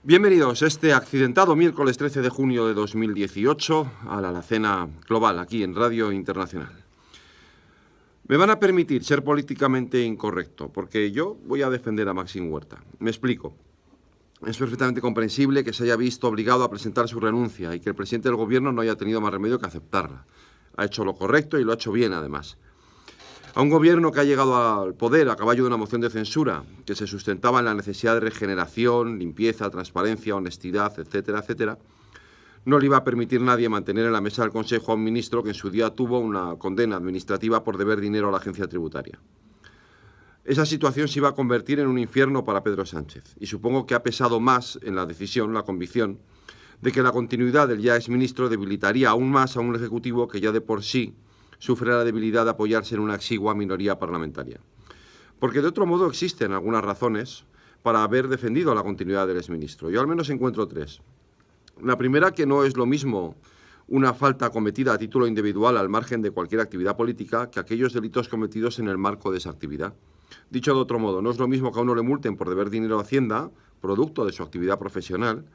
Bienvenidos este accidentado miércoles 13 de junio de 2018 a la Alacena Global, aquí en Radio Internacional. Me van a permitir ser políticamente incorrecto, porque yo voy a defender a Maxim Huerta. Me explico. Es perfectamente comprensible que se haya visto obligado a presentar su renuncia y que el presidente del gobierno no haya tenido más remedio que aceptarla. Ha hecho lo correcto y lo ha hecho bien, además. A un gobierno que ha llegado al poder a caballo de una moción de censura que se sustentaba en la necesidad de regeneración, limpieza, transparencia, honestidad, etcétera, etcétera, no le iba a permitir nadie mantener en la mesa del Consejo a un ministro que en su día tuvo una condena administrativa por deber dinero a la agencia tributaria. Esa situación se iba a convertir en un infierno para Pedro Sánchez y supongo que ha pesado más en la decisión, la convicción, de que la continuidad del ya exministro debilitaría aún más a un Ejecutivo que ya de por sí sufre la debilidad de apoyarse en una exigua minoría parlamentaria. Porque de otro modo existen algunas razones para haber defendido la continuidad del exministro. Yo al menos encuentro tres. La primera, que no es lo mismo una falta cometida a título individual al margen de cualquier actividad política que aquellos delitos cometidos en el marco de esa actividad. Dicho de otro modo, no es lo mismo que a uno le multen por deber dinero a Hacienda, producto de su actividad profesional,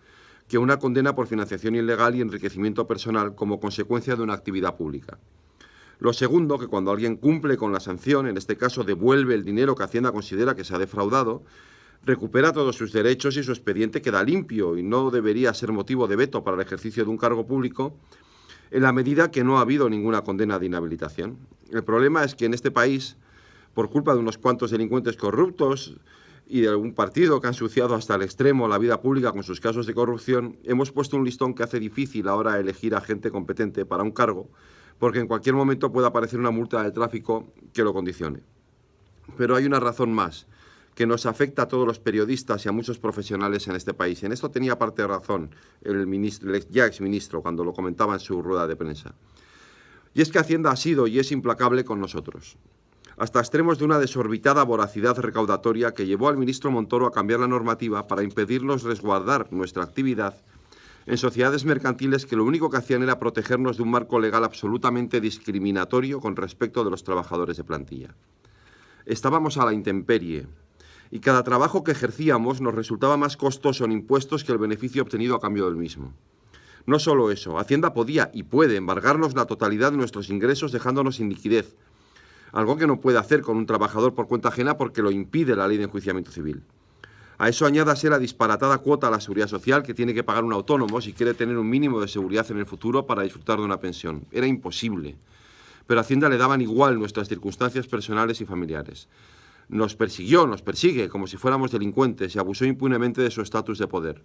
que una condena por financiación ilegal y enriquecimiento personal como consecuencia de una actividad pública. Lo segundo, que cuando alguien cumple con la sanción, en este caso devuelve el dinero que Hacienda considera que se ha defraudado, recupera todos sus derechos y su expediente queda limpio y no debería ser motivo de veto para el ejercicio de un cargo público en la medida que no ha habido ninguna condena de inhabilitación. El problema es que en este país, por culpa de unos cuantos delincuentes corruptos y de algún partido que ha ensuciado hasta el extremo la vida pública con sus casos de corrupción, hemos puesto un listón que hace difícil ahora elegir a gente competente para un cargo, porque en cualquier momento puede aparecer una multa de tráfico que lo condicione. Pero hay una razón más, que nos afecta a todos los periodistas y a muchos profesionales en este país. En esto tenía parte de razón el ya exministro cuando lo comentaba en su rueda de prensa. Y es que Hacienda ha sido y es implacable con nosotros, hasta extremos de una desorbitada voracidad recaudatoria que llevó al ministro Montoro a cambiar la normativa para impedirnos resguardar nuestra actividad en sociedades mercantiles que lo único que hacían era protegernos de un marco legal absolutamente discriminatorio con respecto de los trabajadores de plantilla. Estábamos a la intemperie y cada trabajo que ejercíamos nos resultaba más costoso en impuestos que el beneficio obtenido a cambio del mismo. No solo eso, Hacienda podía y puede embargarnos la totalidad de nuestros ingresos dejándonos sin liquidez, algo que no puede hacer con un trabajador por cuenta ajena porque lo impide la ley de enjuiciamiento civil. A eso añádase la disparatada cuota a la seguridad social que tiene que pagar un autónomo si quiere tener un mínimo de seguridad en el futuro para disfrutar de una pensión. Era imposible. Pero a Hacienda le daban igual nuestras circunstancias personales y familiares. Nos persiguió, nos persigue, como si fuéramos delincuentes y abusó impunemente de su estatus de poder.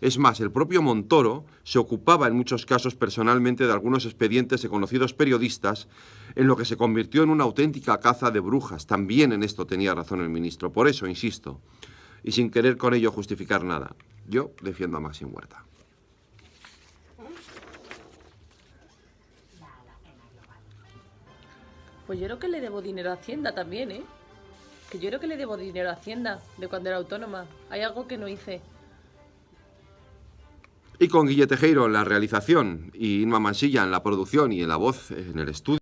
Es más, el propio Montoro se ocupaba en muchos casos personalmente de algunos expedientes de conocidos periodistas, en lo que se convirtió en una auténtica caza de brujas. También en esto tenía razón el ministro. Por eso, insisto, y sin querer con ello justificar nada, yo defiendo a Maxim Huerta. Pues yo creo que le debo dinero a Hacienda también, ¿eh? Que yo creo que le debo dinero a Hacienda de cuando era autónoma. Hay algo que no hice. Y con Guille Tejero en la realización y Inma Mansilla en la producción y en la voz en el estudio.